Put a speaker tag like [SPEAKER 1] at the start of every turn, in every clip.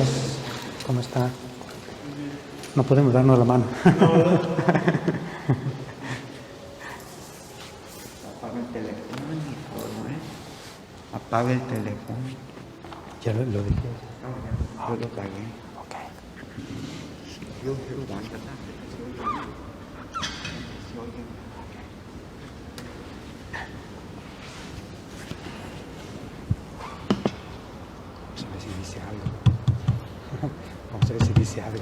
[SPEAKER 1] días. ¿Cómo está? No podemos darnos la mano.
[SPEAKER 2] Apaga el teléfono, apaga el teléfono.
[SPEAKER 1] Ya lo dije.
[SPEAKER 2] Yo lo pagué.
[SPEAKER 1] Ok.
[SPEAKER 2] Yo aguanta.
[SPEAKER 1] Vamos a ver si dice algo. Vamos a ver si dice algo.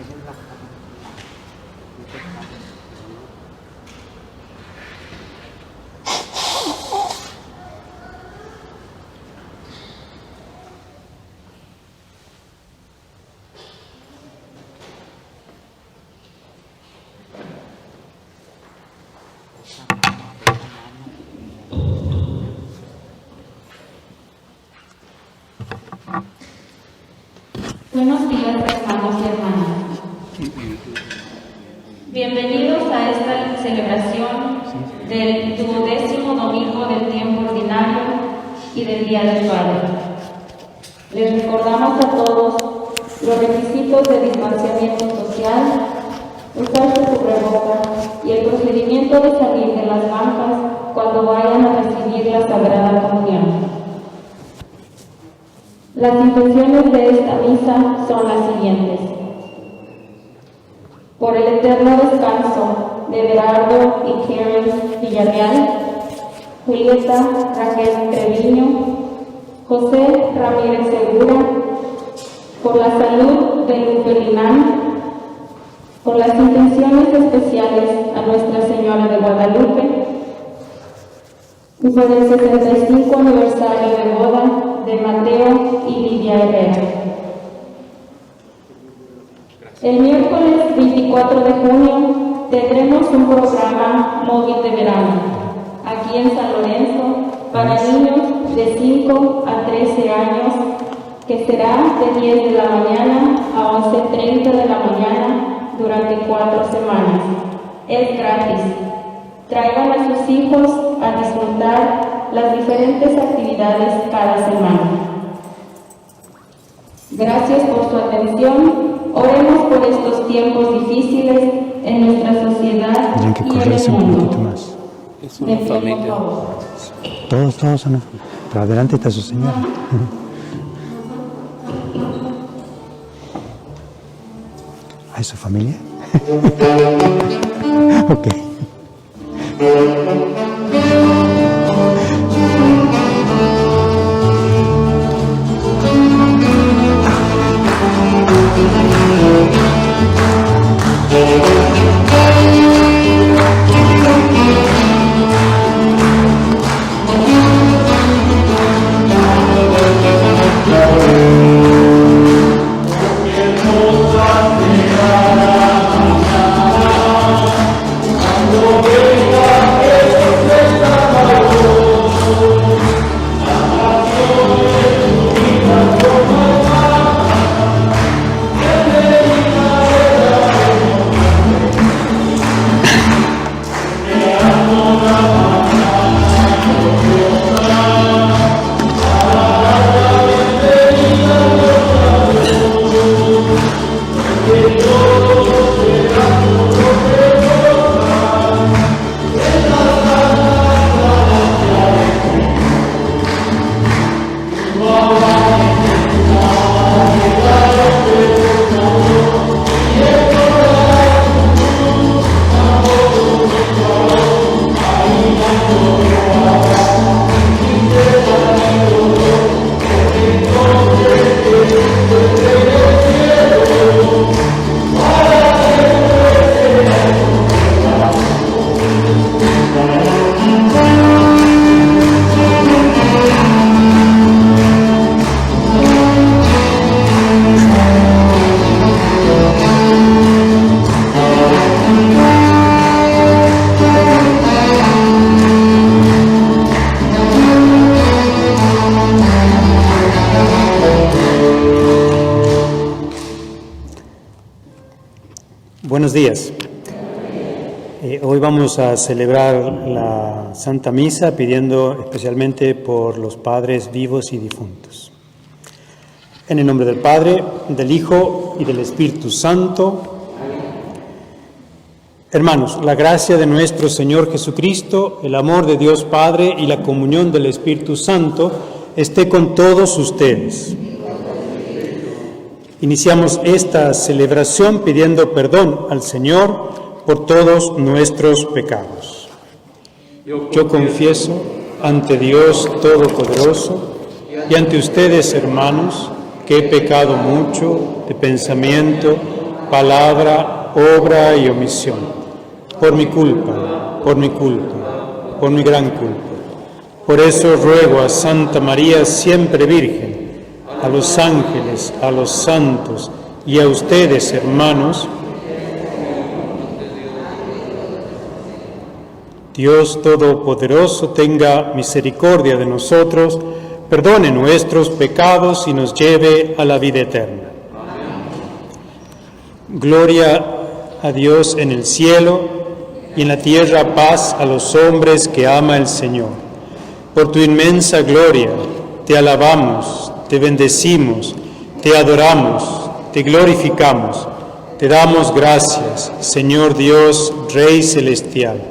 [SPEAKER 3] Buenos días, hermanos y hermanas. Bienvenidos a esta celebración del 12º domingo del tiempo ordinario y del Día del Padre. Les recordamos a todos los requisitos de distanciamiento social, usar su cubrebocas y el procedimiento de salir de las bancas cuando vayan a recibir la Sagrada Comunión. Las intenciones de esta misa son las siguientes. Por el eterno descanso de Berardo y Karen Villarreal, Julieta Raquel Treviño, José Ramírez Segura, por la salud de Lupe Linán, por las intenciones especiales a Nuestra Señora de Guadalupe, y por el 65 aniversario de boda de Mateo y Lidia Herrera. El miércoles 24 de junio tendremos un programa móvil de verano aquí en San Lorenzo para niños de 5 a 13 años que será de 10 de la mañana a 11:30 de la mañana durante 4 semanas. Es gratis. Traigan a sus hijos a disfrutar las diferentes actividades cada semana. Gracias por su atención. Oremos por estos tiempos difíciles en nuestra sociedad
[SPEAKER 1] Tienen que
[SPEAKER 3] y en
[SPEAKER 1] correrse
[SPEAKER 3] el
[SPEAKER 1] un
[SPEAKER 3] mundo.
[SPEAKER 1] poquito más.
[SPEAKER 4] Es una familia.
[SPEAKER 1] Todos son. Pero adelante está su señora. ¿Hay su familia? Ok. Buenos días. Hoy vamos a celebrar la Santa Misa pidiendo especialmente por los padres vivos y difuntos. En el nombre del Padre, del Hijo y del Espíritu Santo. Hermanos, la gracia de nuestro Señor Jesucristo, el amor de Dios Padre y la comunión del Espíritu Santo esté con todos ustedes. Iniciamos esta celebración pidiendo perdón al Señor por todos nuestros pecados. Yo confieso ante Dios Todopoderoso y ante ustedes, hermanos, que he pecado mucho de pensamiento, palabra, obra y omisión, por mi culpa, por mi gran culpa. Por eso ruego a Santa María, siempre Virgen, a los ángeles, a los santos y a ustedes, hermanos, Dios Todopoderoso tenga misericordia de nosotros, perdone nuestros pecados y nos lleve a la vida eterna. Gloria a Dios en el cielo y en la tierra paz a los hombres que ama el Señor. Por tu inmensa gloria te alabamos, te bendecimos, te adoramos, te glorificamos, te damos gracias, Señor Dios, Rey celestial,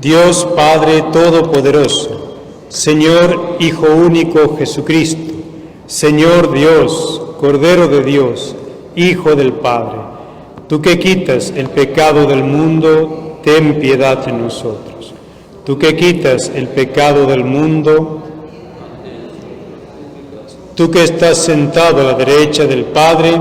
[SPEAKER 1] Dios Padre Todopoderoso, Señor Hijo único Jesucristo, Señor Dios, Cordero de Dios, Hijo del Padre, tú que quitas el pecado del mundo, ten piedad de nosotros. Tú que quitas el pecado del mundo, tú que estás sentado a la derecha del Padre,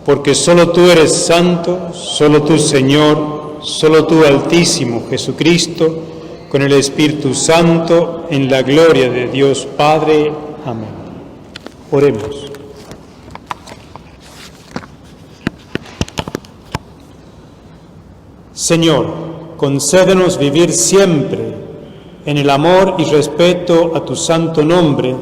[SPEAKER 1] porque solo tú eres santo, solo tú Señor, solo tú Altísimo Jesucristo, con el Espíritu Santo, en la gloria de Dios Padre. Amén. Oremos. Señor, concédenos vivir siempre en el amor y respeto a tu santo nombre,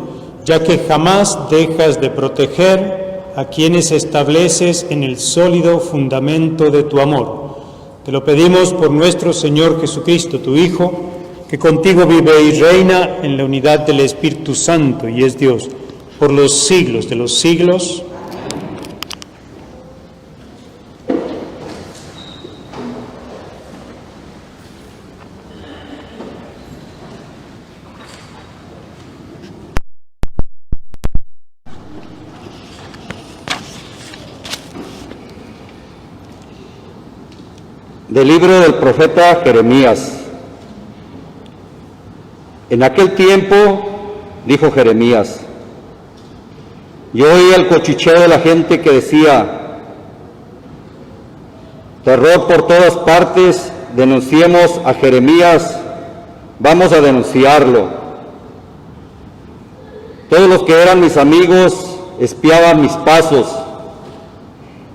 [SPEAKER 1] ya que jamás dejas de proteger a quienes estableces en el sólido fundamento de tu amor. Te lo pedimos por nuestro Señor Jesucristo, tu Hijo, que contigo vive y reina en la unidad del Espíritu Santo y es Dios, por los siglos de los siglos.
[SPEAKER 4] Del libro del profeta Jeremías. En aquel tiempo, dijo Jeremías, yo oí el cuchicheo de la gente que decía, terror por todas partes, denunciemos a Jeremías, vamos a denunciarlo. Todos los que eran mis amigos espiaban mis pasos,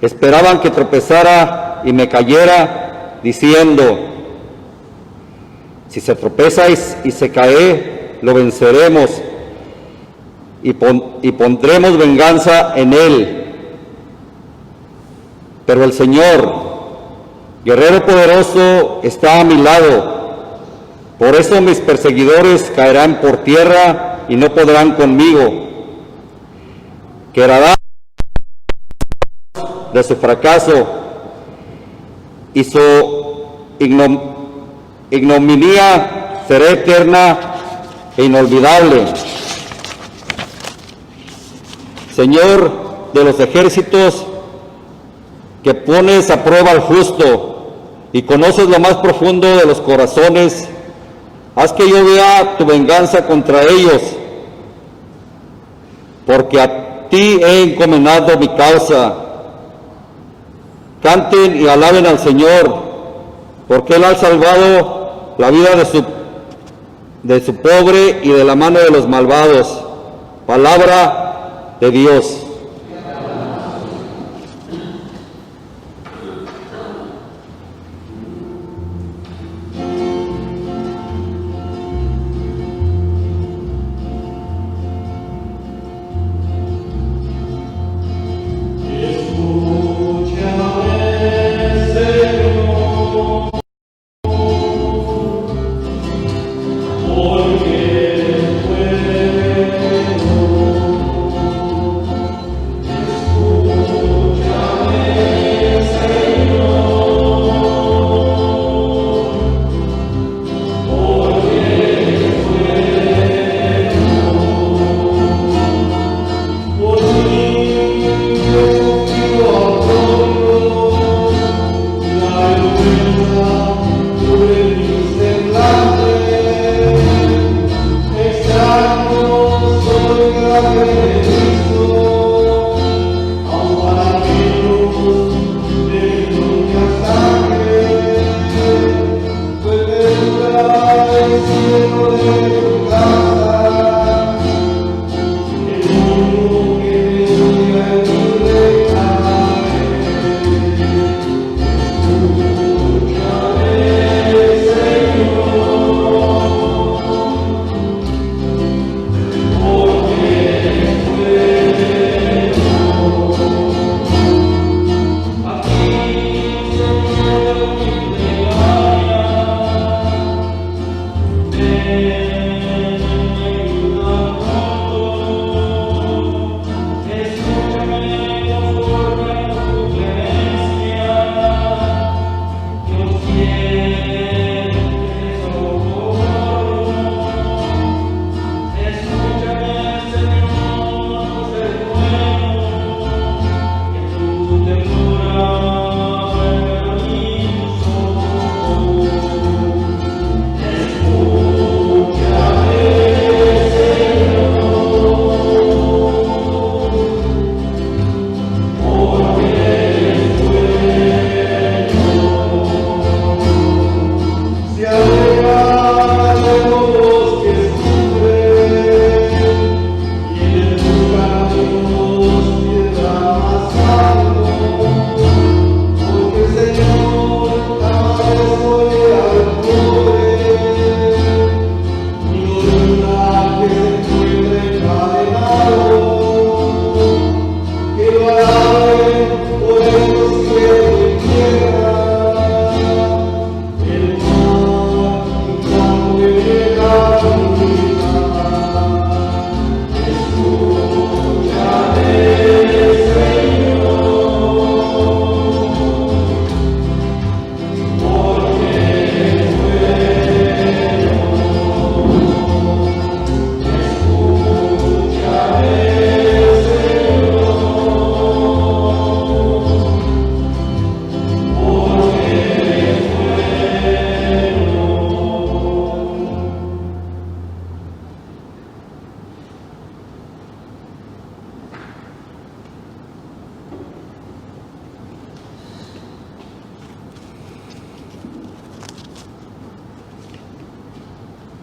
[SPEAKER 4] esperaban que tropezara y me cayera, diciendo, si se tropeza y se cae, lo venceremos y pondremos venganza en él. Pero el Señor, guerrero poderoso, está a mi lado. Por eso mis perseguidores caerán por tierra y no podrán conmigo. Quedará de su fracaso y su ignominia será eterna e inolvidable. Señor de los ejércitos, que pones a prueba al justo y conoces lo más profundo de los corazones, haz que yo vea tu venganza contra ellos, porque a ti he encomendado mi causa. Canten y alaben al Señor, porque Él ha salvado la vida de su pobre y de la mano de los malvados. Palabra de Dios.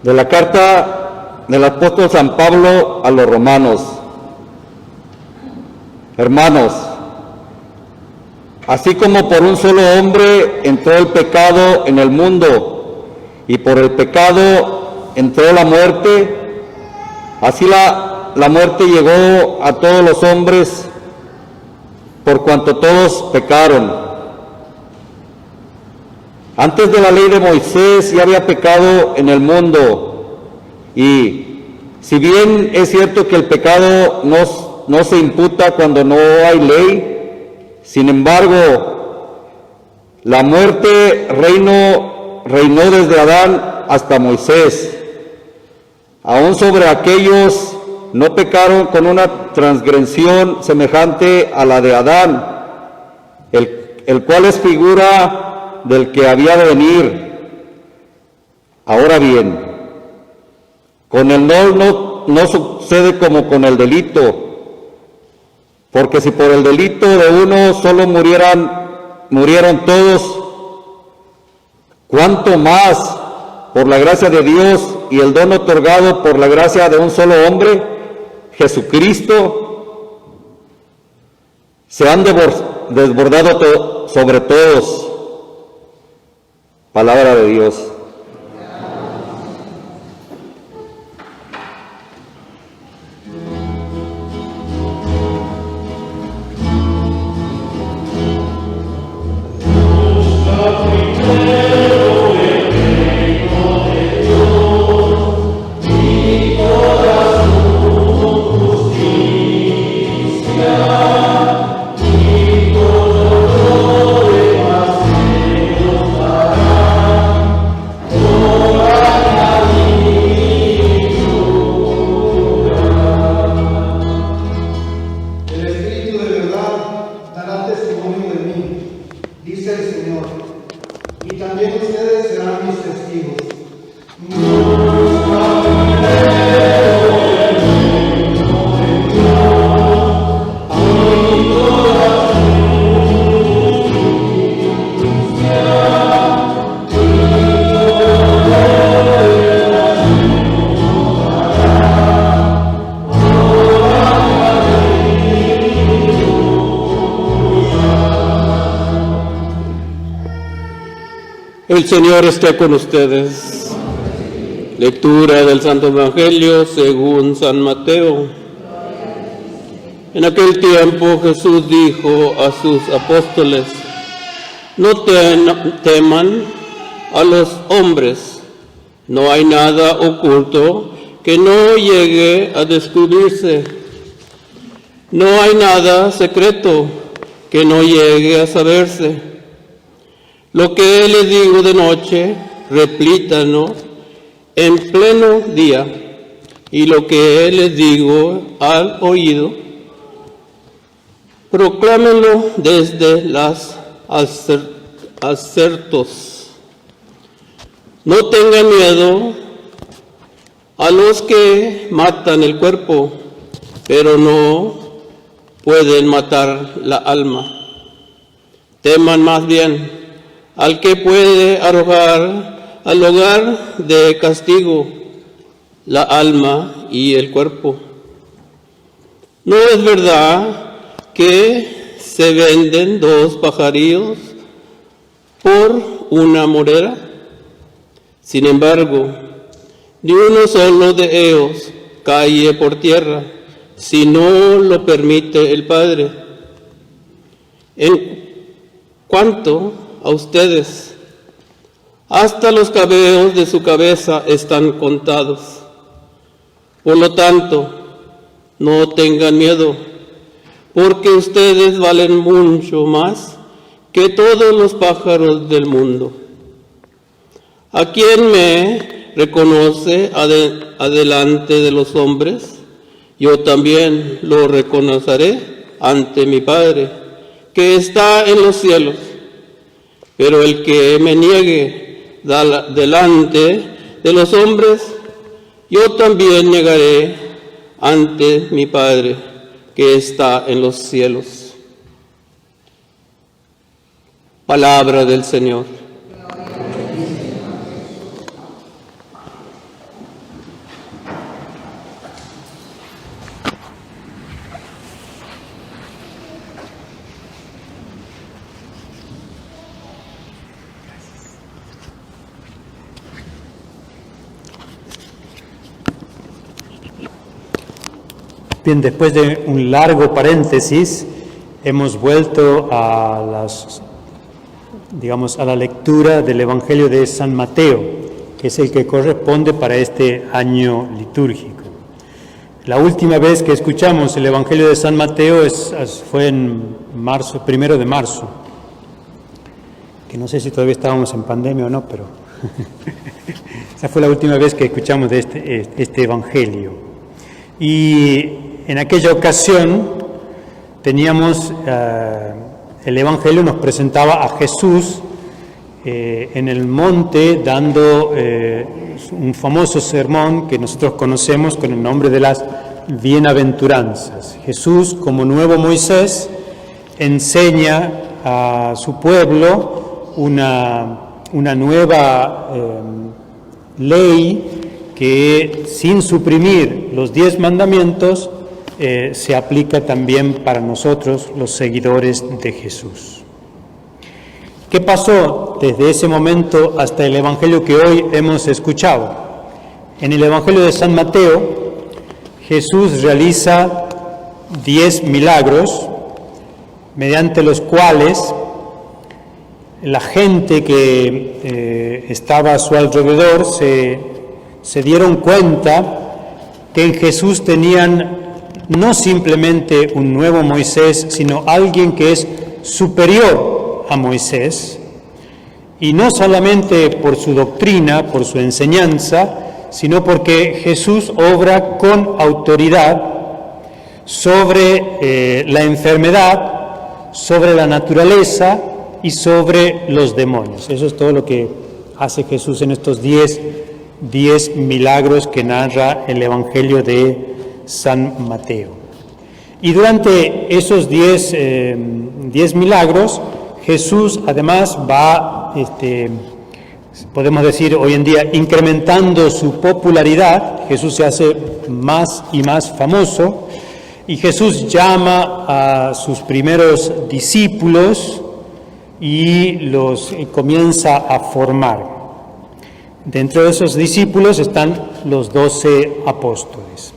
[SPEAKER 4] De la carta del apóstol San Pablo a los romanos. Hermanos, así como por un solo hombre entró el pecado en el mundo, y por el pecado entró la muerte, así la muerte llegó a todos los hombres, por cuanto todos pecaron. Antes de la ley de Moisés ya había pecado en el mundo, y si bien es cierto que el pecado no se imputa cuando no hay ley, sin embargo, la muerte reinó desde Adán hasta Moisés. Aún sobre aquellos no pecaron con una transgresión semejante a la de Adán, el cual es figura del que había de venir. Ahora bien, con el no sucede como con el delito, porque si por el delito de uno solo murieron todos, ¿cuánto más por la gracia de Dios y el don otorgado por la gracia de un solo hombre, Jesucristo, se han desbordado sobre todos? Palabra de Dios.
[SPEAKER 5] El Señor esté con ustedes. Lectura del Santo Evangelio según San Mateo. En aquel tiempo Jesús dijo a sus apóstoles: no teman a los hombres, no hay nada oculto que no llegue a descubrirse, no hay nada secreto que no llegue a saberse. Lo que les digo de noche, replítanlo en pleno día, y lo que les digo al oído, proclámenlo desde las acertos. No tengan miedo a los que matan el cuerpo, pero no pueden matar la alma. Teman más bien al que puede arrojar al hogar de castigo la alma y el cuerpo. ¿No es verdad que se venden 2 pajarillos por una moneda? Sin embargo, ni uno solo de ellos cae por tierra, si no lo permite el Padre. En cuanto a ustedes, hasta los cabellos de su cabeza están contados. Por lo tanto, no tengan miedo, porque ustedes valen mucho más que todos los pájaros del mundo. A quien me reconoce adelante de los hombres, yo también lo reconoceré ante mi Padre, que está en los cielos. Pero el que me niegue delante de los hombres, yo también negaré ante mi Padre que está en los cielos. Palabra del Señor.
[SPEAKER 1] Bien, después de un largo paréntesis, hemos vuelto a la lectura del Evangelio de San Mateo, que es el que corresponde para este año litúrgico. La última vez que escuchamos el Evangelio de San Mateo fue en marzo, 1 de marzo, que no sé si todavía estábamos en pandemia o no, pero esa fue la última vez que escuchamos de este Evangelio. Y en aquella ocasión teníamos, el Evangelio nos presentaba a Jesús en el monte dando un famoso sermón que nosotros conocemos con el nombre de las bienaventuranzas. Jesús, como nuevo Moisés, enseña a su pueblo una nueva ley que, sin suprimir los 10 mandamientos, se aplica también para nosotros, los seguidores de Jesús. ¿Qué pasó desde ese momento hasta el Evangelio que hoy hemos escuchado? En el Evangelio de San Mateo, Jesús realiza 10 milagros, mediante los cuales la gente que estaba a su alrededor se dieron cuenta que en Jesús tenían no simplemente un nuevo Moisés, sino alguien que es superior a Moisés, y no solamente por su doctrina, por su enseñanza, sino porque Jesús obra con autoridad sobre la enfermedad, sobre la naturaleza y sobre los demonios. Eso es todo lo que hace Jesús en estos 10 milagros que narra el Evangelio de San Mateo. Y durante esos 10 milagros, Jesús además va, podemos decir hoy en día, incrementando su popularidad. Jesús se hace más y más famoso, y Jesús llama a sus primeros discípulos y los comienza a formar. Dentro de esos discípulos están los 12 apóstoles.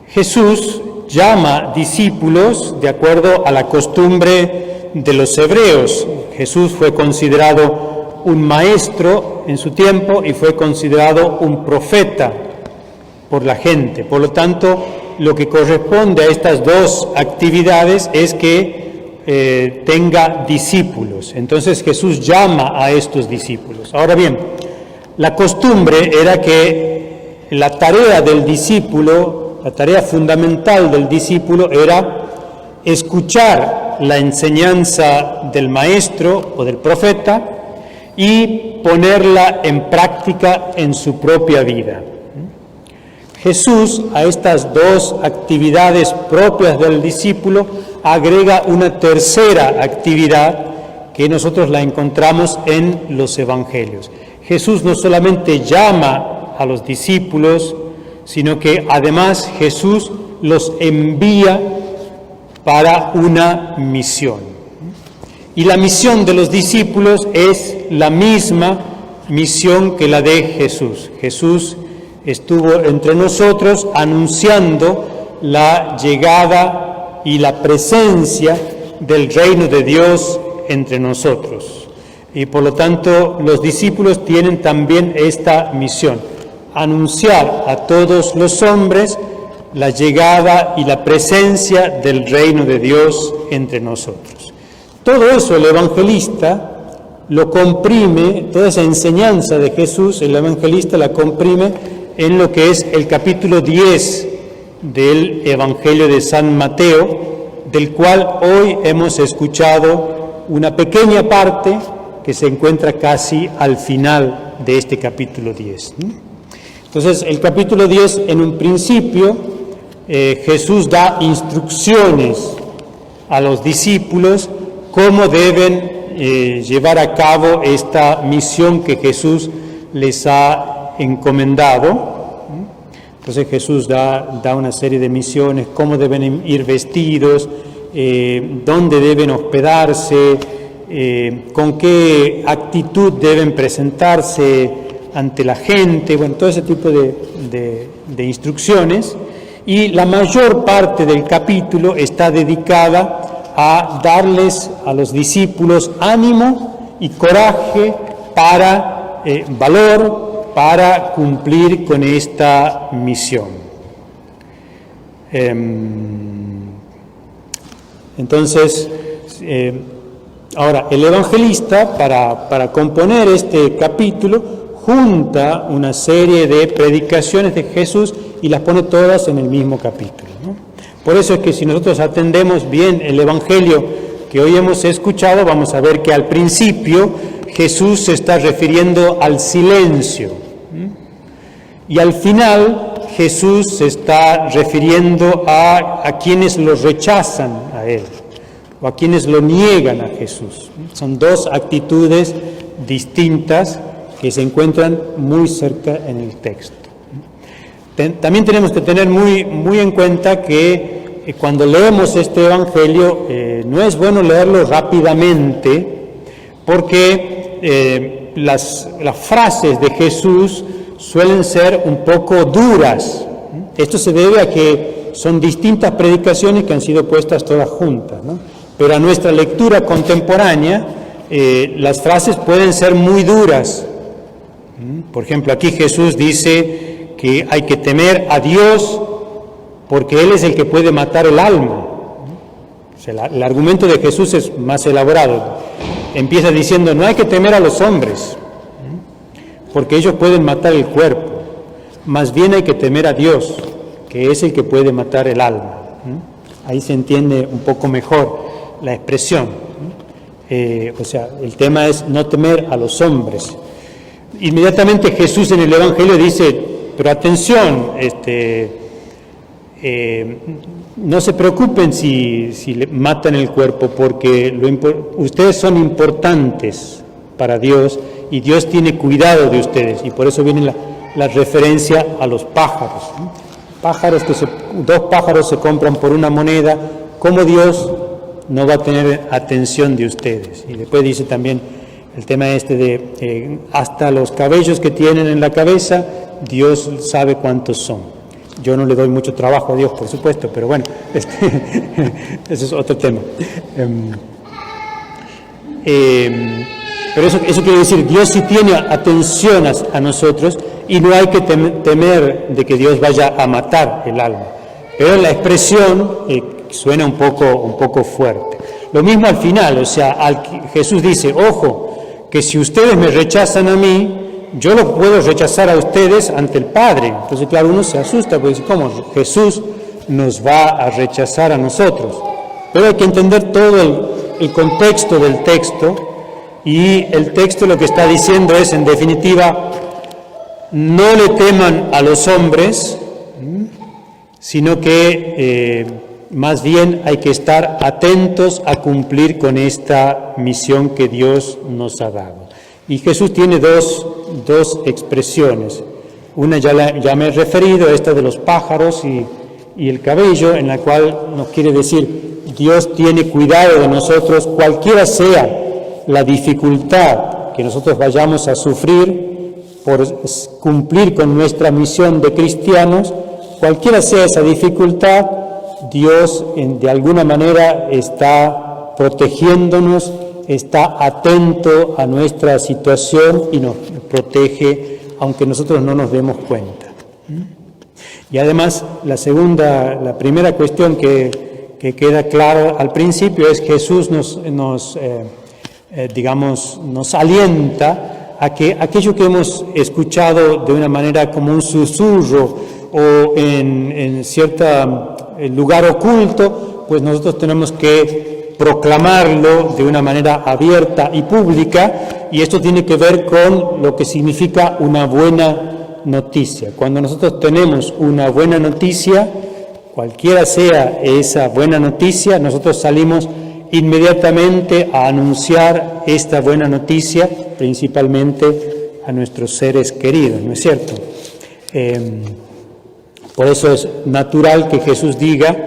[SPEAKER 1] Jesús llama discípulos de acuerdo a la costumbre de los hebreos. Jesús fue considerado un maestro en su tiempo y fue considerado un profeta por la gente. Por lo tanto, lo que corresponde a estas dos actividades es que tenga discípulos. Entonces Jesús llama a estos discípulos. Ahora bien, la costumbre era que la tarea del discípulo, la tarea fundamental del discípulo era escuchar la enseñanza del maestro o del profeta y ponerla en práctica en su propia vida. Jesús a estas dos actividades propias del discípulo agrega una tercera actividad que nosotros la encontramos en los evangelios. Jesús no solamente llama a los discípulos, sino que además Jesús los envía para una misión. Y la misión de los discípulos es la misma misión que la de Jesús. Jesús estuvo entre nosotros anunciando la llegada y la presencia del reino de Dios entre nosotros. Y por lo tanto, los discípulos tienen también esta misión: anunciar a todos los hombres la llegada y la presencia del reino de Dios entre nosotros. Todo eso el evangelista lo comprime, toda esa enseñanza de Jesús, el evangelista la comprime en lo que es el capítulo 10 del Evangelio de San Mateo, del cual hoy hemos escuchado una pequeña parte que se encuentra casi al final de este capítulo 10. Entonces, el capítulo 10, en un principio, Jesús da instrucciones a los discípulos cómo deben llevar a cabo esta misión que Jesús les ha encomendado. Entonces Jesús da una serie de misiones: cómo deben ir vestidos, dónde deben hospedarse, con qué actitud deben presentarse ante la gente, bueno, todo ese tipo de instrucciones, y la mayor parte del capítulo está dedicada a darles a los discípulos ánimo y coraje para valor para cumplir con esta misión. Entonces, ahora, el evangelista, para componer este capítulo, junta una serie de predicaciones de Jesús y las pone todas en el mismo capítulo, ¿no? Por eso es que si nosotros atendemos bien el evangelio que hoy hemos escuchado, vamos a ver que al principio Jesús se está refiriendo al silencio, y al final Jesús se está refiriendo a quienes lo rechazan a Él, o a quienes lo niegan a Jesús. Son dos actitudes distintas que se encuentran muy cerca en el texto. También tenemos que tener muy en cuenta que cuando leemos este Evangelio no es bueno leerlo rápidamente, porque las frases de Jesús suelen ser un poco duras. Esto se debe a que son distintas predicaciones que han sido puestas todas juntas, ¿no? Pero a nuestra lectura contemporánea las frases pueden ser muy duras. Por ejemplo, aquí Jesús dice que hay que temer a Dios porque Él es el que puede matar el alma. O sea, el argumento de Jesús es más elaborado. Empieza diciendo, no hay que temer a los hombres, porque ellos pueden matar el cuerpo. Más bien hay que temer a Dios, que es el que puede matar el alma. Ahí se entiende un poco mejor la expresión. O sea, el tema es no temer a los hombres. Inmediatamente Jesús en el Evangelio dice, pero atención, no se preocupen si le matan el cuerpo, porque ustedes son importantes para Dios y Dios tiene cuidado de ustedes, y por eso viene la referencia a los pájaros, ¿no? Dos pájaros se compran por una moneda. ¿Cómo Dios no va a tener atención de ustedes? Y después dice también el tema de hasta los cabellos que tienen en la cabeza, Dios sabe cuántos son. Yo no le doy mucho trabajo a Dios, por supuesto, pero bueno, ese es otro tema. Pero eso quiere decir, Dios sí tiene atención a nosotros y no hay que temer de que Dios vaya a matar el alma. Pero la expresión suena un poco fuerte. Lo mismo al final, o sea, Jesús dice, ojo, que si ustedes me rechazan a mí, yo lo puedo rechazar a ustedes ante el Padre. Entonces, claro, uno se asusta, porque dice, ¿cómo? Jesús nos va a rechazar a nosotros. Pero hay que entender todo el contexto del texto, y el texto lo que está diciendo es, en definitiva, no le teman a los hombres, sino que más bien hay que estar atentos a cumplir con esta misión que Dios nos ha dado. Y Jesús tiene dos expresiones. Una ya me he referido, esta de los pájaros y el cabello, en la cual nos quiere decir, Dios tiene cuidado de nosotros, cualquiera sea la dificultad que nosotros vayamos a sufrir por cumplir con nuestra misión de cristianos, cualquiera sea esa dificultad, Dios de alguna manera está protegiéndonos, está atento a nuestra situación y nos protege, aunque nosotros no nos demos cuenta. Y además, la primera cuestión que queda clara al principio es que Jesús nos alienta a que aquello que hemos escuchado de una manera como un susurro o en cierto lugar oculto, pues nosotros tenemos que proclamarlo de una manera abierta y pública, y esto tiene que ver con lo que significa una buena noticia. Cuando nosotros tenemos una buena noticia, cualquiera sea esa buena noticia, nosotros salimos inmediatamente a anunciar esta buena noticia, principalmente a nuestros seres queridos, ¿no es cierto? Por eso es natural que Jesús diga,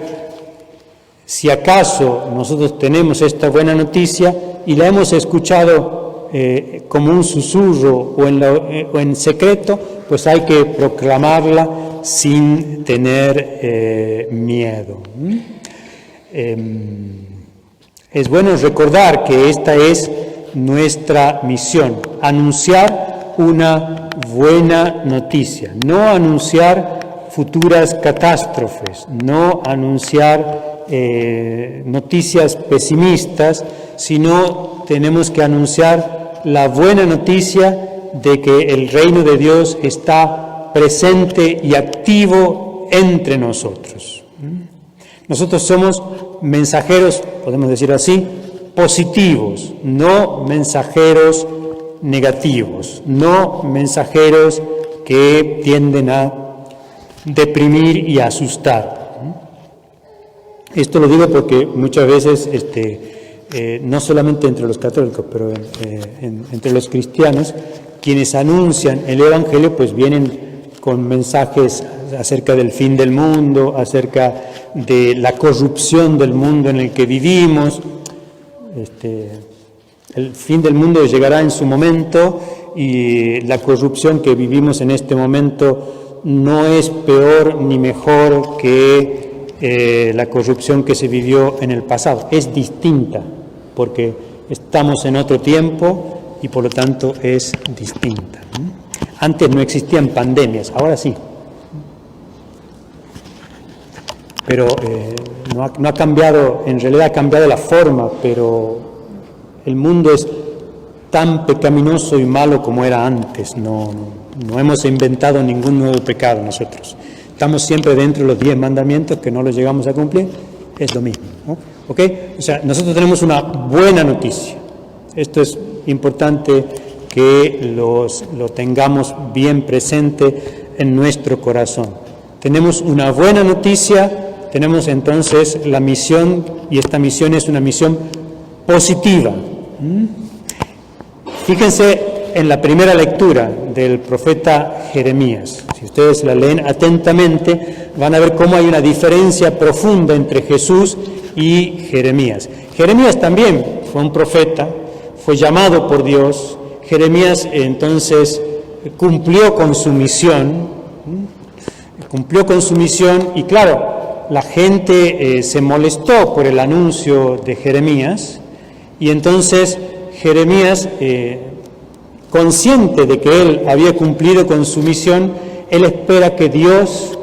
[SPEAKER 1] si acaso nosotros tenemos esta buena noticia y la hemos escuchado como un susurro o en secreto, pues hay que proclamarla sin tener miedo. Es bueno recordar que esta es nuestra misión, anunciar una buena noticia, no anunciar futuras catástrofes, no anunciar noticias pesimistas, sino tenemos que anunciar la buena noticia de que el reino de Dios está presente y activo entre nosotros. Nosotros somos mensajeros, podemos decir así, positivos, no mensajeros negativos, no mensajeros que tienden a deprimir y a asustar. Esto lo digo porque muchas veces, no solamente entre los católicos, pero entre los cristianos, quienes anuncian el Evangelio, pues vienen con mensajes acerca del fin del mundo, acerca de la corrupción del mundo en el que vivimos. El fin del mundo llegará en su momento y la corrupción que vivimos en este momento no es peor ni mejor que la corrupción que se vivió en el pasado. Es distinta porque estamos en otro tiempo y por lo tanto es distinta. Antes no existían pandemias, ahora sí. Pero no ha cambiado, en realidad ha cambiado la forma, pero el mundo es tan pecaminoso y malo como era antes. No hemos inventado ningún nuevo pecado nosotros. Estamos siempre dentro de los 10 mandamientos, que no los llegamos a cumplir, es lo mismo, ¿no? ¿Ok? O sea, nosotros tenemos una buena noticia. Esto es importante que lo tengamos bien presente en nuestro corazón. Tenemos una buena noticia, tenemos entonces la misión, y esta misión es una misión positiva. Fíjense en la primera lectura del profeta Jeremías. Si ustedes la leen atentamente, van a ver cómo hay una diferencia profunda entre Jesús y Jeremías. Jeremías también fue un profeta, fue llamado por Dios. Jeremías entonces cumplió con su misión y claro, la gente se molestó por el anuncio de Jeremías y entonces Jeremías, consciente de que él había cumplido con su misión, él espera que Dios,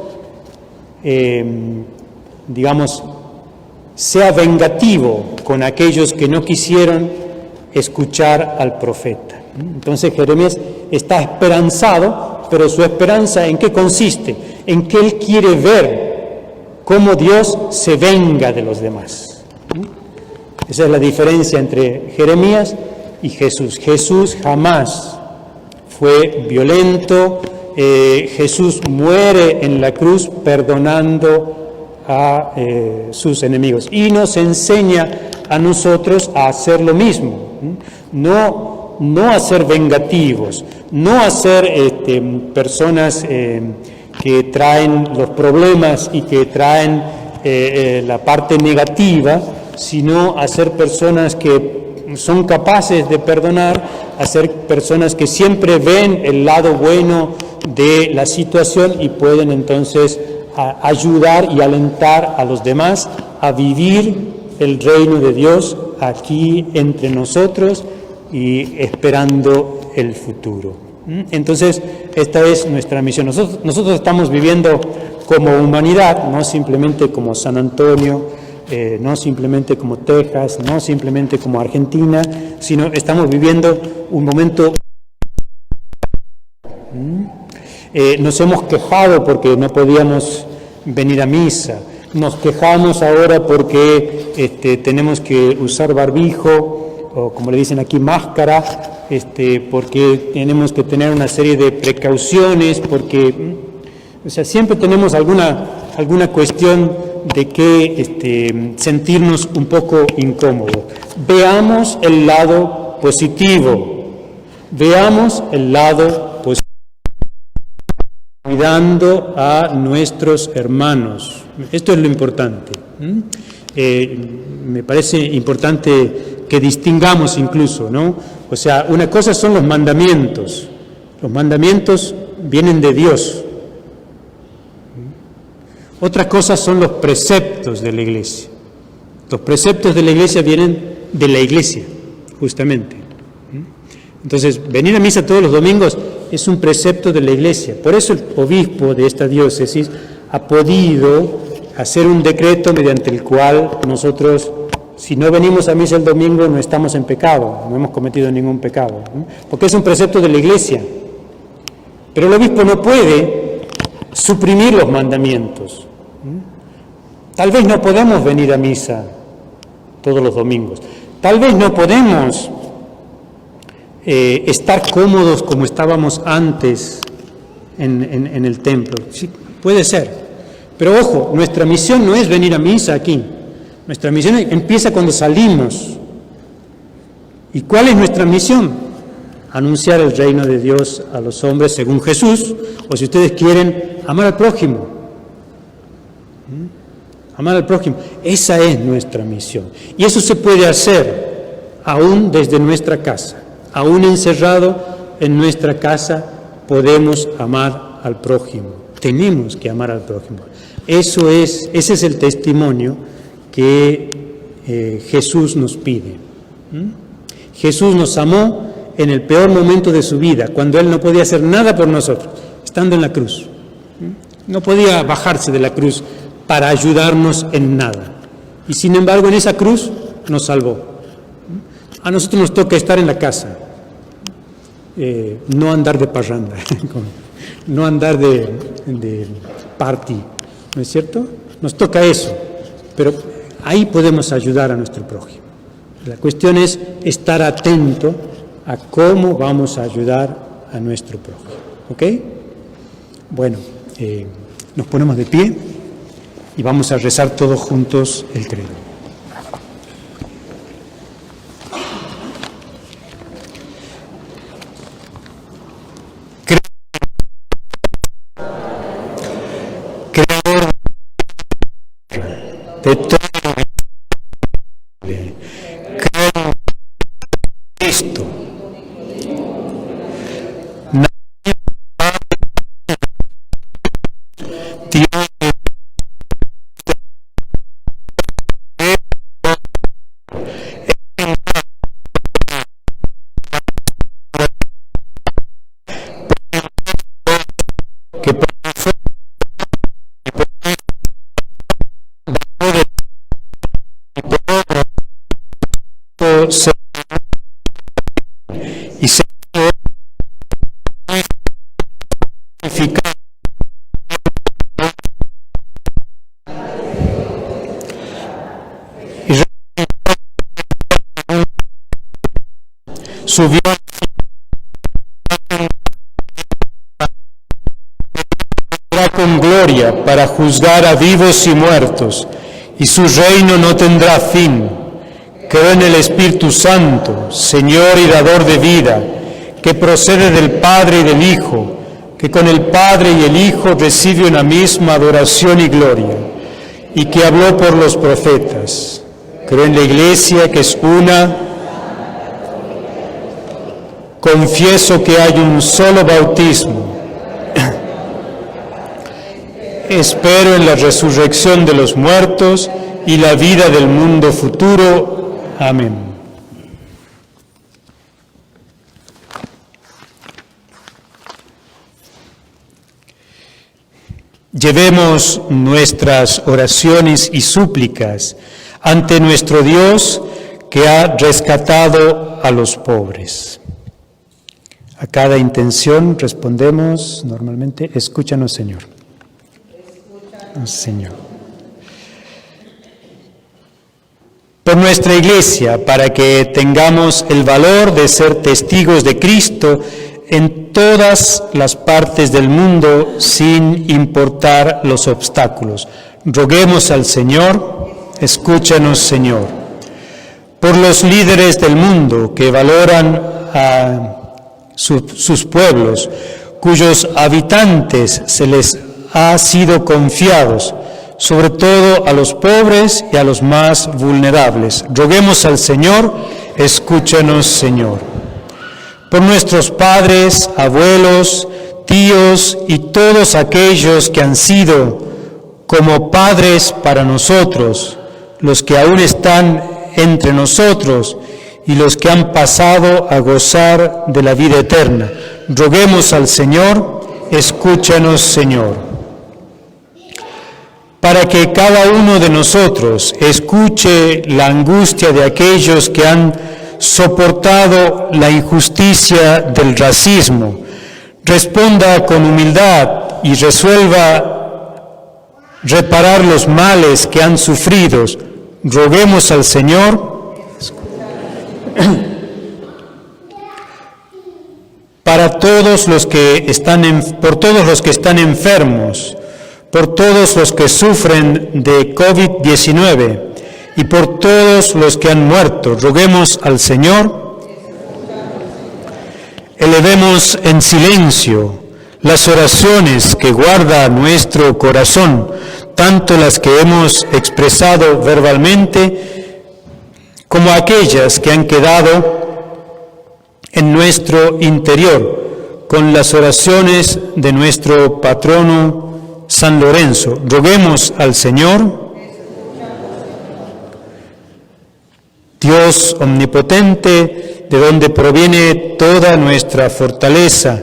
[SPEAKER 1] sea vengativo con aquellos que no quisieron escuchar al profeta. Entonces Jeremías está esperanzado, pero su esperanza ¿en qué consiste? En que él quiere ver cómo Dios se venga de los demás. Esa es la diferencia entre Jeremías y Jesús. Jesús jamás fue violento, Jesús muere en la cruz perdonando a sus enemigos y nos enseña a nosotros a hacer lo mismo, no a ser vengativos, no a ser personas que traen los problemas y que traen la parte negativa, sino a ser personas que son capaces de perdonar, a ser personas que siempre ven el lado bueno de la situación y pueden entonces ayudar y alentar a los demás a vivir el reino de Dios aquí entre nosotros y esperando el futuro. Entonces, esta es nuestra misión. Nosotros estamos viviendo como humanidad, no simplemente como San Antonio, no simplemente como Texas, no simplemente como Argentina, sino estamos viviendo un momento. Nos hemos quejado porque no podíamos venir a misa, nos quejamos ahora porque tenemos que usar barbijo, o como le dicen aquí, máscara, porque tenemos que tener una serie de precauciones, porque, siempre tenemos alguna cuestión de que sentirnos un poco incómodos. Veamos el lado positivo, veamos el lado positivo, cuidando a nuestros hermanos. Esto es lo importante. Me parece importante que distingamos incluso, ¿no? O sea, una cosa son los mandamientos. Los mandamientos vienen de Dios. Otra cosa son los preceptos de la iglesia. Los preceptos de la iglesia vienen de la iglesia, justamente. Entonces, venir a misa todos los domingos es un precepto de la iglesia. Por eso el obispo de esta diócesis ha podido hacer un decreto mediante el cual nosotros, si no venimos a misa el domingo, no estamos en pecado, no hemos cometido ningún pecado, ¿no? Porque es un precepto de la iglesia. Pero el obispo no puede suprimir los mandamientos. Tal vez no podemos venir a misa todos los domingos. Tal vez no podemos estar cómodos como estábamos antes en el templo. Sí, puede ser. Pero ojo, nuestra misión no es venir a misa aquí. Nuestra misión empieza cuando salimos. ¿Y cuál es nuestra misión? Anunciar el reino de Dios a los hombres según Jesús, o si ustedes quieren, amar al prójimo. Amar al prójimo. Esa es nuestra misión. Y eso se puede hacer aún desde nuestra casa. Aún encerrado en nuestra casa podemos amar al prójimo. Tenemos que amar al prójimo. Ese es el testimonio que Jesús nos pide. Jesús nos amó en el peor momento de su vida, cuando Él no podía hacer nada por nosotros, estando en la cruz. No podía bajarse de la cruz para ayudarnos en nada. Y sin embargo, en esa cruz nos salvó. A nosotros nos toca estar en la casa, no andar de parranda, no andar de party, ¿no es cierto? Nos toca eso, pero ahí podemos ayudar a nuestro prójimo. La cuestión es estar atento a cómo vamos a ayudar a nuestro prójimo, ¿ok? Bueno, nos ponemos de pie y vamos a rezar todos juntos el credo. Creador de todo lo que creo en Cristo. Y se subió con gloria para juzgar a vivos y muertos, y su reino no tendrá fin. Creo en el Espíritu Santo, Señor y dador de vida, que procede del Padre y del Hijo, que con el Padre y el Hijo recibe una misma adoración y gloria, y que habló por los profetas. Creo en la Iglesia, que es una. Confieso que hay un solo bautismo. Espero en la resurrección de los muertos y la vida del mundo futuro. Amén. Llevemos nuestras oraciones y súplicas ante nuestro Dios, que ha rescatado a los pobres. A cada intención respondemos normalmente: escúchanos, Señor. Escúchanos, Señor. Por nuestra Iglesia, para que tengamos el valor de ser testigos de Cristo en todas las partes del mundo, sin importar los obstáculos. Roguemos al Señor. Escúchanos, Señor. Por los líderes del mundo que valoran a sus pueblos, cuyos habitantes se les ha sido confiados, sobre todo a los pobres y a los más vulnerables. Roguemos al Señor, escúchanos, Señor. Por nuestros padres, abuelos, tíos y todos aquellos que han sido como padres para nosotros, los que aún están entre nosotros y los que han pasado a gozar de la vida eterna. Roguemos al Señor, escúchanos, Señor. Para que cada uno de nosotros escuche la angustia de aquellos que han soportado la injusticia del racismo, responda con humildad y resuelva reparar los males que han sufrido. Roguemos al Señor por todos los que están enfermos, por todos los que sufren de COVID-19 y por todos los que han muerto. Roguemos al Señor. Elevemos en silencio las oraciones que guarda nuestro corazón, tanto las que hemos expresado verbalmente como aquellas que han quedado en nuestro interior, con las oraciones de nuestro patrono San Lorenzo. Roguemos al Señor. Dios omnipotente, de donde proviene toda nuestra fortaleza,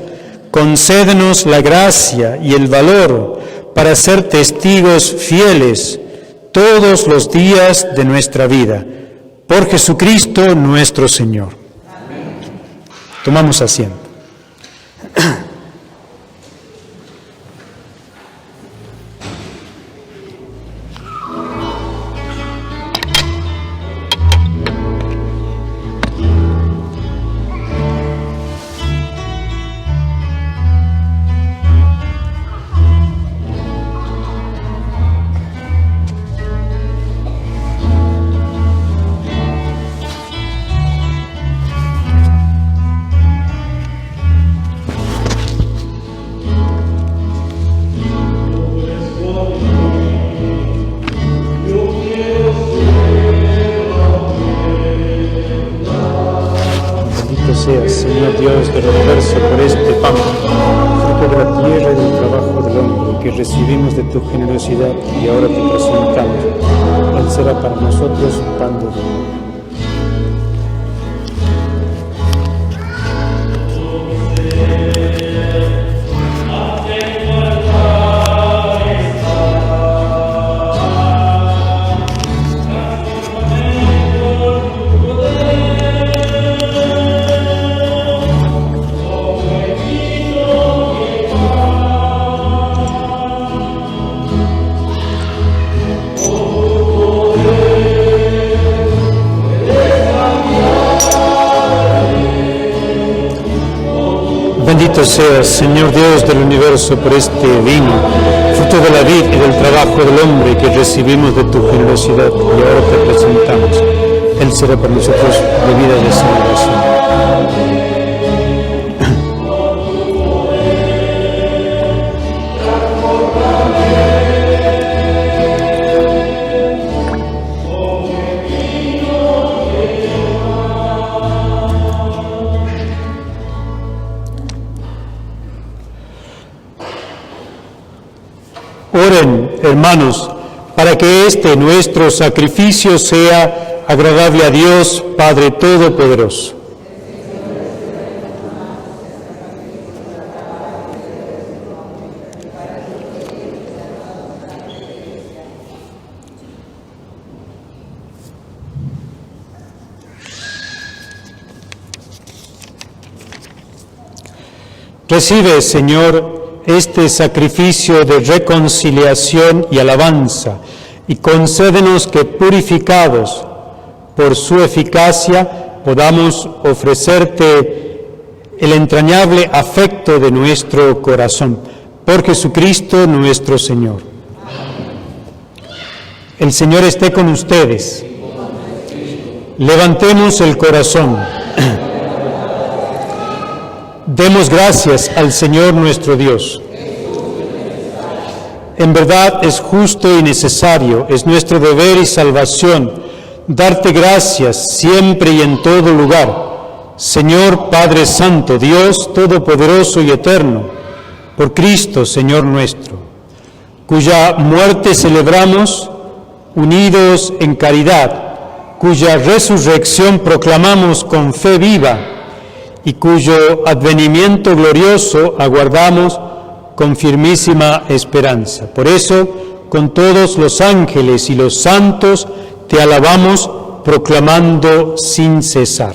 [SPEAKER 1] concédenos la gracia y el valor para ser testigos fieles todos los días de nuestra vida. Por Jesucristo nuestro Señor. Amén. Tomamos asiento. Seas, Señor Dios del universo, por este pan, fruto de la tierra y del trabajo del hombre, que recibimos de tu generosidad y ahora te presentamos. Él será para nosotros pan de vida. Bendito seas, Señor Dios del universo, por este vino, fruto de la vid y del trabajo del hombre que recibimos de tu generosidad y ahora te presentamos. Él será para nosotros bebida de salvación. Oren, hermanos, para que este nuestro sacrificio sea agradable a Dios, Padre Todopoderoso. Recibe, Señor, este sacrificio de reconciliación y alabanza, y concédenos que, purificados por su eficacia, podamos ofrecerte el entrañable afecto de nuestro corazón. Por Jesucristo nuestro Señor. El Señor esté con ustedes. Levantemos el corazón. Demos gracias al Señor nuestro Dios. En verdad es justo y necesario, es nuestro deber y salvación, darte gracias siempre y en todo lugar. Señor Padre Santo, Dios Todopoderoso y Eterno, por Cristo, Señor nuestro, cuya muerte celebramos unidos en caridad, cuya resurrección proclamamos con fe viva y cuyo advenimiento glorioso aguardamos con firmísima esperanza. Por eso, con todos los ángeles y los santos, te alabamos proclamando sin cesar.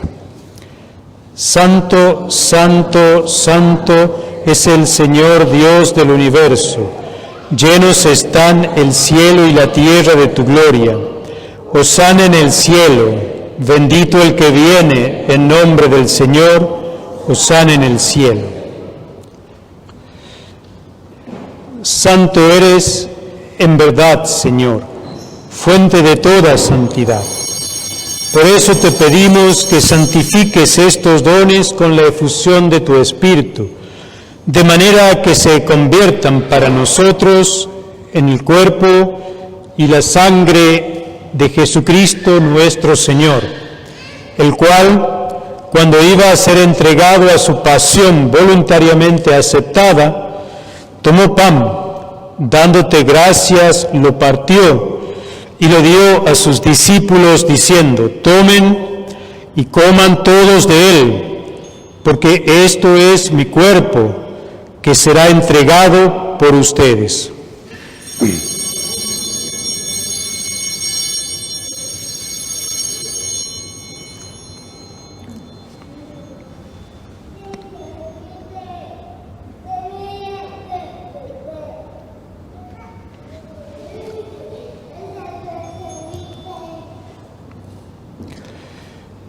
[SPEAKER 1] Santo, santo, santo es el Señor Dios del universo. Llenos están el cielo y la tierra de tu gloria. Hosana en el cielo, bendito el que viene en nombre del Señor, hosana en el cielo. Santo eres en verdad, Señor, fuente de toda santidad. Por eso te pedimos que santifiques estos dones con la efusión de tu Espíritu, de manera que se conviertan para nosotros en el cuerpo y la sangre de Jesucristo nuestro Señor, el cual, cuando iba a ser entregado a su pasión voluntariamente aceptada, tomó pan, dándote gracias, lo partió y lo dio a sus discípulos diciendo: tomen y coman todos de él, porque esto es mi cuerpo, que será entregado por ustedes.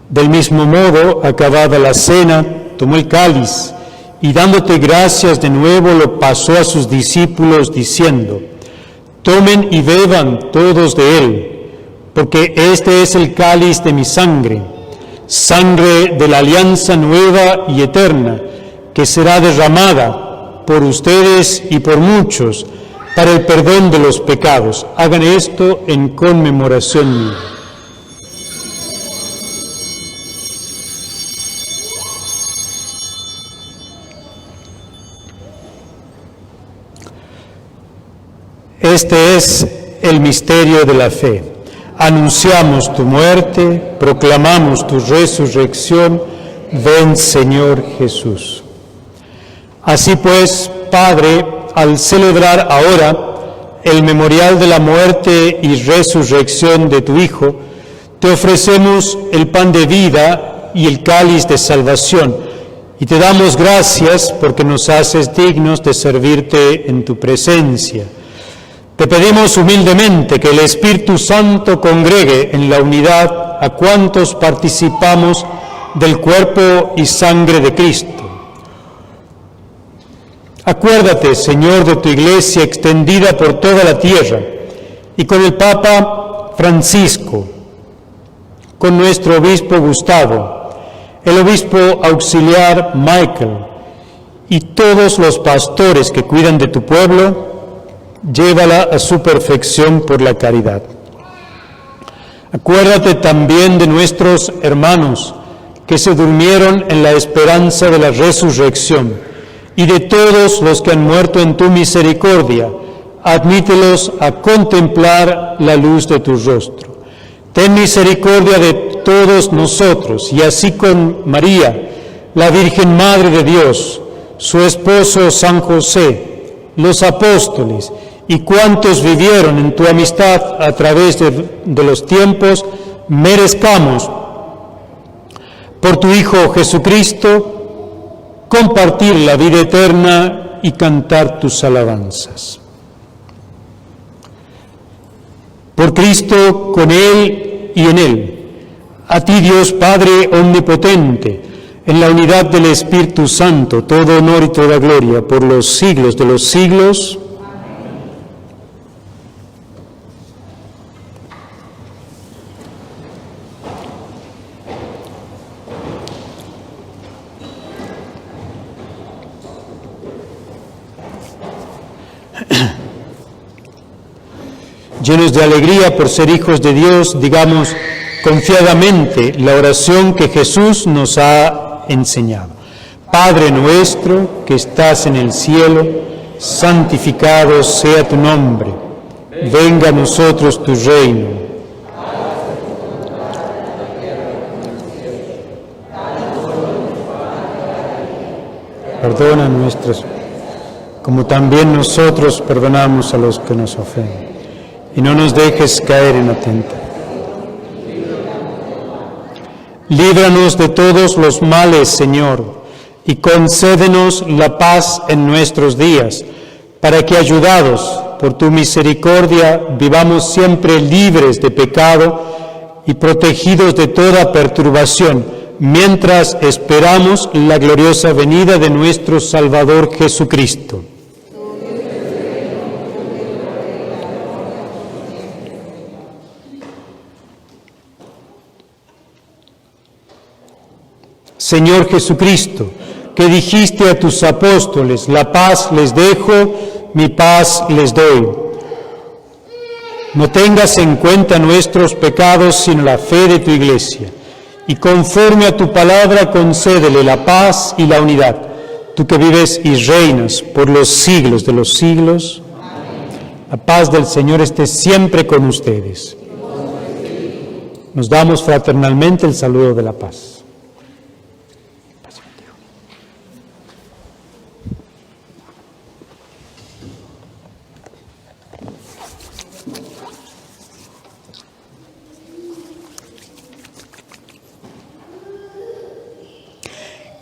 [SPEAKER 1] Del mismo modo, acabada la cena, tomó el cáliz y dándote gracias de nuevo lo pasó a sus discípulos diciendo: tomen y beban todos de él, porque este es el cáliz de mi sangre, sangre de la alianza nueva y eterna, que será derramada por ustedes y por muchos para el perdón de los pecados. Hagan esto en conmemoración mía. Este es el misterio de la fe. Anunciamos tu muerte, proclamamos tu resurrección. Ven, Señor Jesús. Así pues, Padre, al celebrar ahora el memorial de la muerte y resurrección de tu Hijo, te ofrecemos el pan de vida y el cáliz de salvación, y te damos gracias porque nos haces dignos de servirte en tu presencia. Te pedimos humildemente que el Espíritu Santo congregue en la unidad a cuantos participamos del cuerpo y sangre de Cristo. Acuérdate, Señor, de tu Iglesia extendida por toda la tierra, y con el Papa Francisco, con nuestro obispo Gustavo, el obispo auxiliar Michael, y todos los pastores que cuidan de tu pueblo. Llévala a su perfección por la caridad. Acuérdate también de nuestros hermanos que se durmieron en la esperanza de la resurrección y de todos los que han muerto en tu misericordia. Admítelos a contemplar la luz de tu rostro. Ten misericordia de todos nosotros y así con María, la Virgen Madre de Dios, su esposo San José, los apóstoles y cuantos vivieron en tu amistad a través de los tiempos, merezcamos, por tu Hijo Jesucristo, compartir la vida eterna y cantar tus alabanzas. Por Cristo, con Él y en Él, a ti Dios Padre omnipotente, en la unidad del Espíritu Santo, todo honor y toda gloria por los siglos de los siglos. Llenos de alegría por ser hijos de Dios, digamos confiadamente la oración que Jesús nos ha enseñado. Padre nuestro que estás en el cielo, santificado sea tu nombre. Venga a nosotros tu reino. Perdona nuestros, como también nosotros perdonamos a los que nos ofenden. Y no nos dejes caer en la tentación. Líbranos de todos los males, Señor, y concédenos la paz en nuestros días, para que, ayudados por tu misericordia, vivamos siempre libres de pecado y protegidos de toda perturbación, mientras esperamos la gloriosa venida de nuestro Salvador Jesucristo. Señor Jesucristo, que dijiste a tus apóstoles, la paz les dejo, mi paz les doy. No tengas en cuenta nuestros pecados, sino la fe de tu Iglesia, y conforme a tu palabra concédele la paz y la unidad, tú que vives y reinas por los siglos de los siglos. La paz del Señor esté siempre con ustedes. Nos damos fraternalmente el saludo de la paz.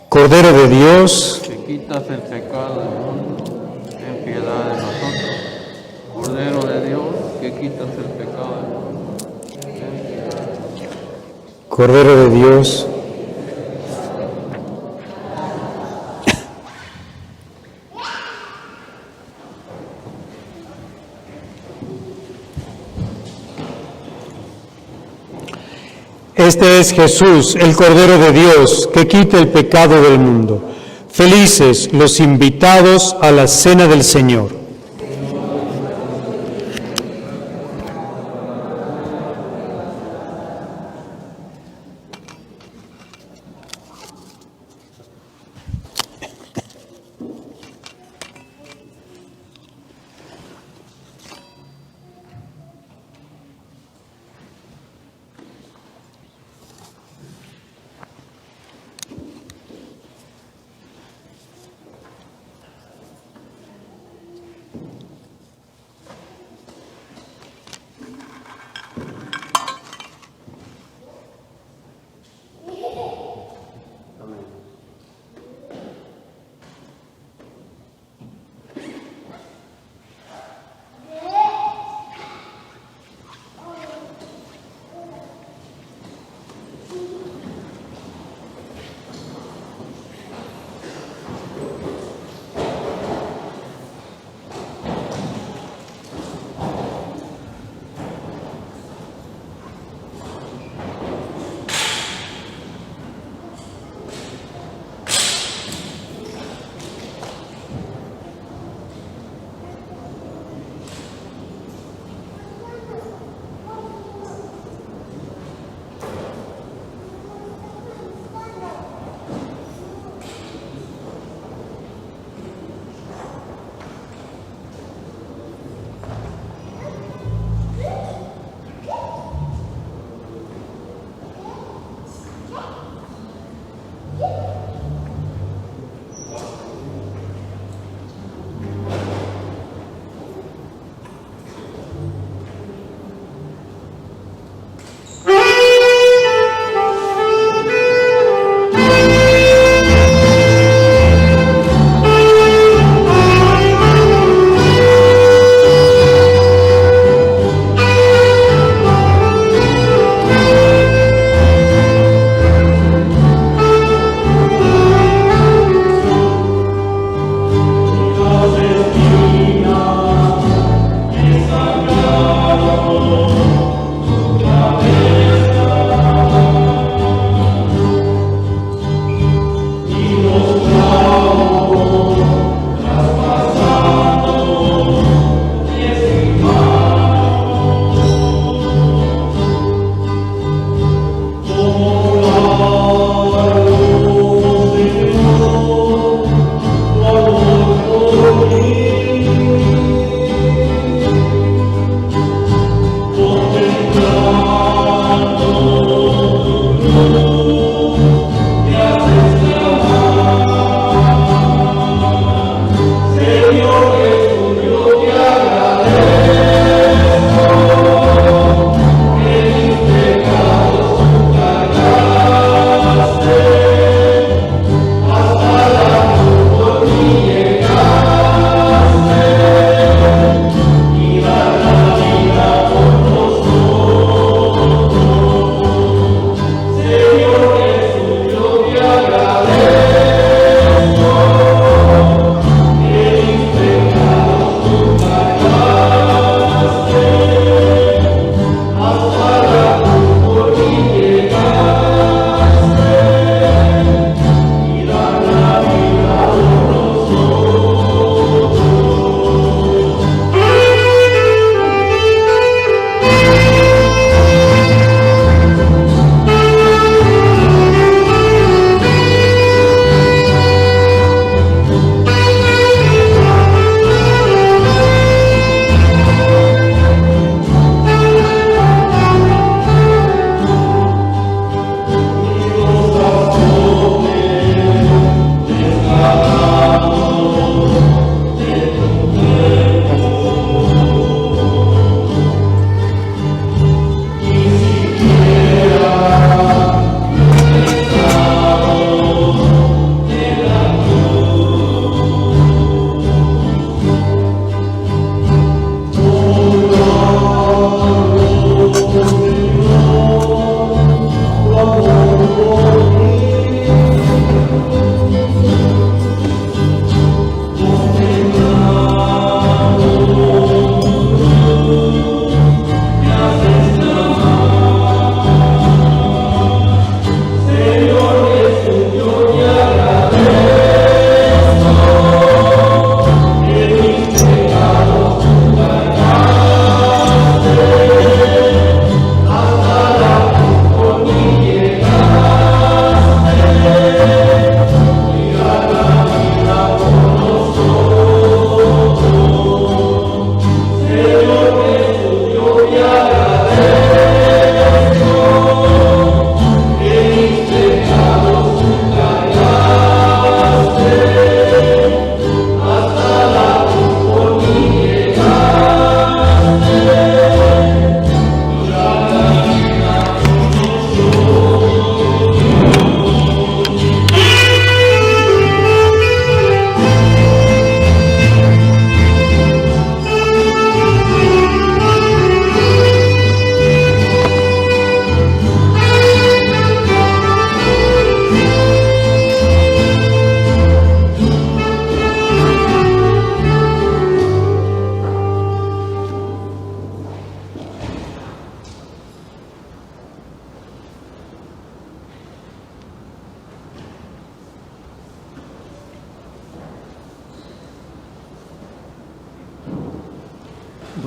[SPEAKER 1] Cordero de Dios,
[SPEAKER 5] que quitas el pecado del mundo, ten piedad de nosotros. Cordero de Dios, que quitas el pecado del mundo, ten piedad.
[SPEAKER 1] Cordero de Dios, este es Jesús, el Cordero de Dios, que quita el pecado del mundo. Felices los invitados a la cena del Señor.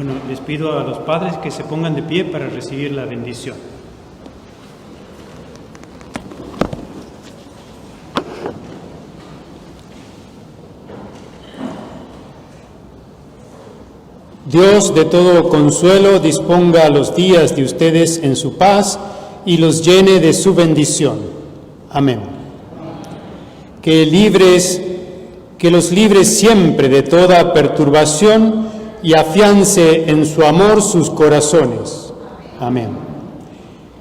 [SPEAKER 1] Bueno, les pido a los padres que se pongan de pie para recibir la bendición. Dios de todo consuelo disponga los días de ustedes en su paz y los llene de su bendición. Amén. Que los libres siempre de toda perturbación y afiance en su amor sus corazones. Amén.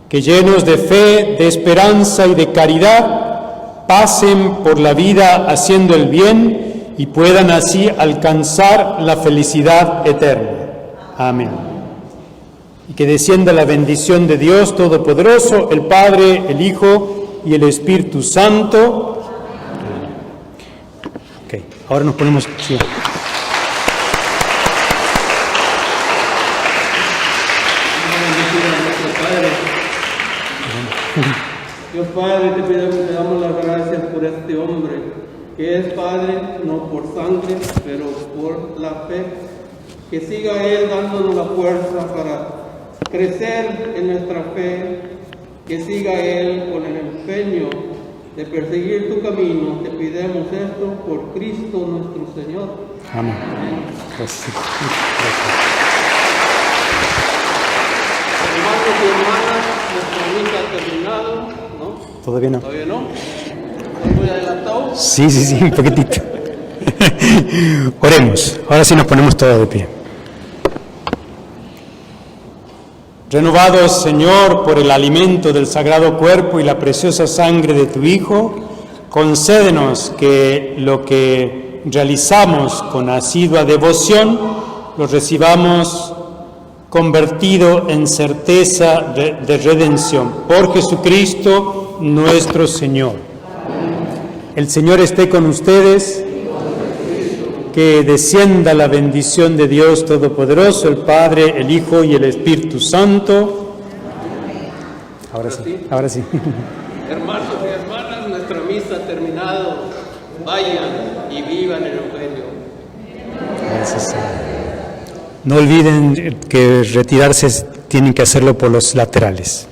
[SPEAKER 1] Que llenos de fe, de esperanza y de caridad, pasen por la vida haciendo el bien y puedan así alcanzar la felicidad eterna. Amén. Y que descienda la bendición de Dios Todopoderoso, el Padre, el Hijo y el Espíritu Santo. Ok, ahora nos ponemos... Sí.
[SPEAKER 5] Dios Padre, te damos las gracias por este hombre, que es Padre no por sangre, pero por la fe. Que siga Él dándonos la fuerza para crecer en nuestra fe, que siga Él con el empeño de perseguir tu camino. Te pedimos esto por Cristo nuestro Señor.
[SPEAKER 1] Amén. Gracias.
[SPEAKER 5] Hermanos y hermanas, nuestra misa ha terminado, ¿no?
[SPEAKER 1] ¿Todavía no?
[SPEAKER 5] ¿Todavía no? ¿Estoy muy adelantado?
[SPEAKER 1] Sí, un poquitito. Oremos. Ahora sí nos ponemos todos de pie. Renovados, Señor, por el alimento del sagrado cuerpo y la preciosa sangre de tu Hijo, concédenos que lo que realizamos con asidua devoción lo recibamos convertido en certeza de redención. Por Jesucristo nuestro Señor. El Señor esté con ustedes. Que descienda la bendición de Dios Todopoderoso, el Padre, el Hijo y el Espíritu Santo. Ahora sí.
[SPEAKER 5] Hermanos y hermanas, nuestra misa ha terminado. Vayan y vivan el Evangelio.
[SPEAKER 1] Gracias. No olviden que retirarse tienen que hacerlo por los laterales.